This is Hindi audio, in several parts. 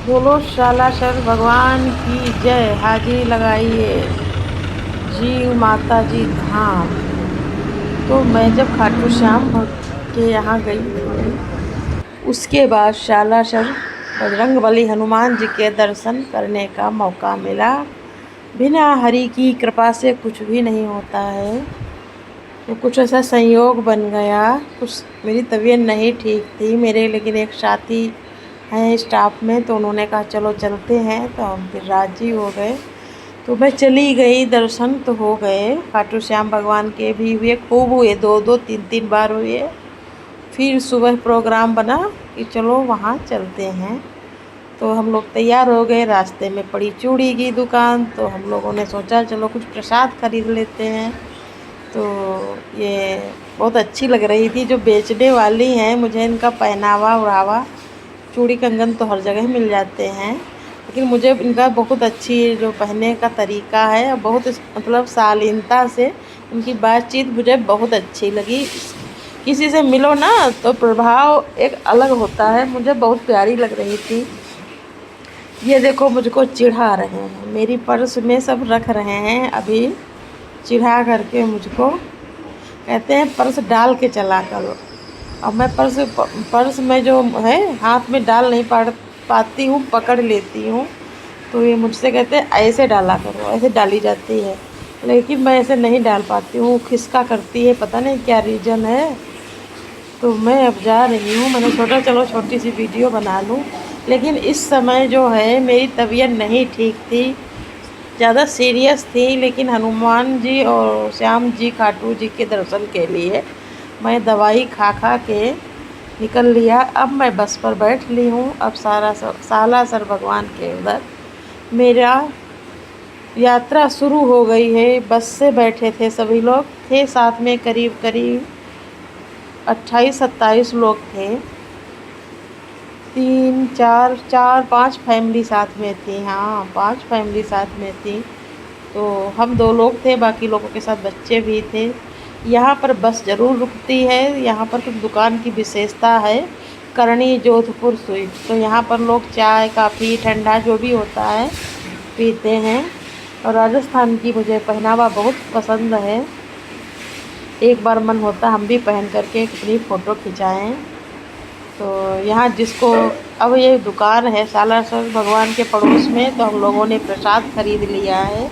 बोलो शालाशर भगवान की जय। हाजिरी लगाइए जीव माता जी धाम। तो मैं जब खाटू श्याम के यहाँ गई थी, उसके बाद शालाशर बजरंगबली हनुमान जी के दर्शन करने का मौका मिला। बिना हरि की कृपा से कुछ भी नहीं होता है। तो कुछ ऐसा संयोग बन गया। कुछ मेरी तबीयत नहीं ठीक थी मेरे, लेकिन एक साथी हैं स्टाफ में, तो उन्होंने कहा चलो चलते हैं, तो हम फिर राजी हो गए। तो मैं चली गई, दर्शन तो हो गए खाटू श्याम भगवान के भी हुए, खूब हुए, 2-2 3-3 बार हुए। फिर सुबह प्रोग्राम बना कि चलो वहाँ चलते हैं। तो हम लोग तैयार हो गए। रास्ते में पड़ी चूड़ी की दुकान, तो हम लोगों ने सोचा चलो कुछ प्रसाद खरीद लेते हैं। तो ये बहुत अच्छी लग रही थी जो बेचने वाली हैं। मुझे इनका पहनावा उड़ावा, चूड़ी कंगन तो हर जगह मिल जाते हैं, लेकिन मुझे इनका बहुत अच्छी जो पहनने का तरीका है, बहुत मतलब शालीनता से इनकी बातचीत मुझे बहुत अच्छी लगी। किसी से मिलो ना तो प्रभाव एक अलग होता है। मुझे बहुत प्यारी लग रही थी। ये देखो मुझको चिढ़ा रहे हैं, मेरी पर्स में सब रख रहे हैं अभी, चिढ़ा करके मुझको कहते हैं पर्स डाल के चला करो। अब मैं पर्स में जो है हाथ में डाल नहीं पाती हूँ, पकड़ लेती हूँ। तो ये मुझसे कहते हैं ऐसे डाला करो, ऐसे डाली जाती है, लेकिन मैं ऐसे नहीं डाल पाती हूँ, खिसका करती है, पता नहीं क्या रीज़न है। तो मैं अब जा रही हूँ। मैंने सोचा चलो छोटी सी वीडियो बना लूँ, लेकिन इस समय जो है मेरी तबीयत नहीं ठीक थी, ज़्यादा सीरियस थी। लेकिन हनुमान जी और श्याम जी खाटू जी के दर्शन के लिए मैं दवाई खा खा के निकल लिया। अब मैं बस पर बैठ ली हूँ। अब सालासर भगवान के उधर मेरा यात्रा शुरू हो गई है। बस से बैठे थे, सभी लोग थे साथ में, करीब करीब 28-27 लोग थे। 3-4-5 फैमिली साथ में थी। हाँ, 5 फैमिली साथ में थी। तो हम 2 लोग थे, बाकी लोगों के साथ बच्चे भी थे। यहाँ पर बस ज़रूर रुकती है। यहाँ पर कुछ दुकान की विशेषता है, करणी जोधपुर स्वीट। तो यहाँ पर लोग चाय काफ़ी ठंडा जो भी होता है पीते हैं। और राजस्थान की मुझे पहनावा बहुत पसंद है। एक बार मन होता हम भी पहन करके अपनी फ़ोटो खिंचाएँ। तो यहाँ जिसको, अब ये दुकान है सालासर भगवान के पड़ोस में, तो हम लोगों ने प्रसाद खरीद लिया है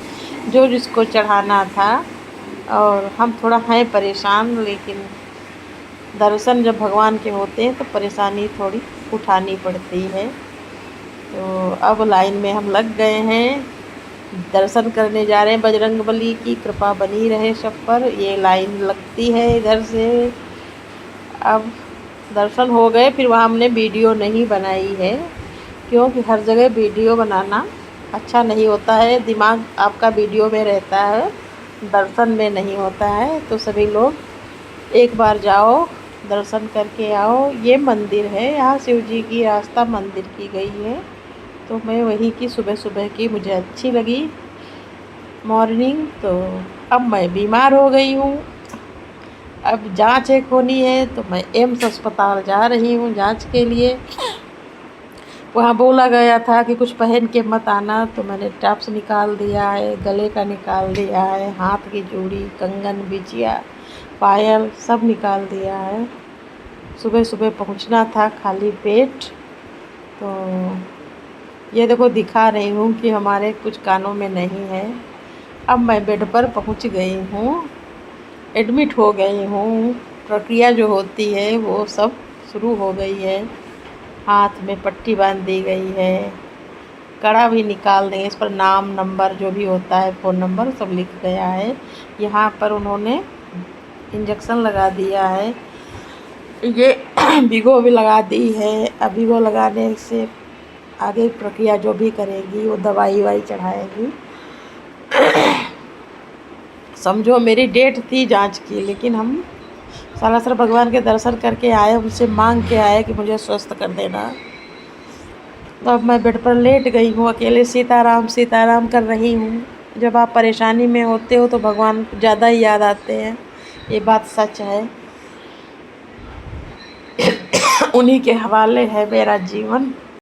जो जिसको चढ़ाना था। और हम थोड़ा हैं परेशान, लेकिन दर्शन जब भगवान के होते हैं तो परेशानी थोड़ी उठानी पड़ती है। तो अब लाइन में हम लग गए हैं, दर्शन करने जा रहे हैं। बजरंगबली की कृपा बनी रहे सब पर। ये लाइन लगती है इधर से। अब दर्शन हो गए, फिर वहाँ हमने वीडियो नहीं बनाई है, क्योंकि हर जगह वीडियो बनाना अच्छा नहीं होता है। दिमाग आपका वीडियो में रहता है, दर्शन में नहीं होता है। तो सभी लोग एक बार जाओ, दर्शन करके आओ। ये मंदिर है, यहाँ शिव जी की आस्था मंदिर की गई है। तो मैं वही की सुबह सुबह की मुझे अच्छी लगी मॉर्निंग। तो अब मैं बीमार हो गई हूँ, अब जांच एक होनी है, तो मैं एम्स अस्पताल जा रही हूँ जांच के लिए। वहाँ बोला गया था कि कुछ पहन के मत आना, तो मैंने टॉप्स निकाल दिया है, गले का निकाल दिया है, हाथ की चूड़ी, कंगन, बिछिया, पायल सब निकाल दिया है। सुबह सुबह पहुँचना था खाली पेट। तो ये देखो दिखा रही हूँ कि हमारे कुछ कानों में नहीं है। अब मैं बेड पर पहुँच गई हूँ, एडमिट हो गई हूँ। प्रक्रिया जो होती है वो सब शुरू हो गई है। हाथ में पट्टी बांध दी गई है, कड़ा भी निकाल देंगे, इस पर नाम नंबर जो भी होता है, फ़ोन नंबर सब लिख गया है। यहाँ पर उन्होंने इंजेक्शन लगा दिया है, ये वीगो भी लगा दी है। अब वीगो लगाने से आगे प्रक्रिया जो भी करेगी वो दवाई वाई चढ़ाएगी। समझो मेरी डेट थी जांच की, लेकिन हम सालासर भगवान के दर्शन करके आए, उनसे मांग के आए कि मुझे स्वस्थ कर देना। तो अब मैं बेड पर लेट गई हूँ, अकेले सीताराम सीताराम कर रही हूँ। जब आप परेशानी में होते हो तो भगवान ज़्यादा ही याद आते हैं, ये बात सच है। उन्हीं के हवाले है मेरा जीवन।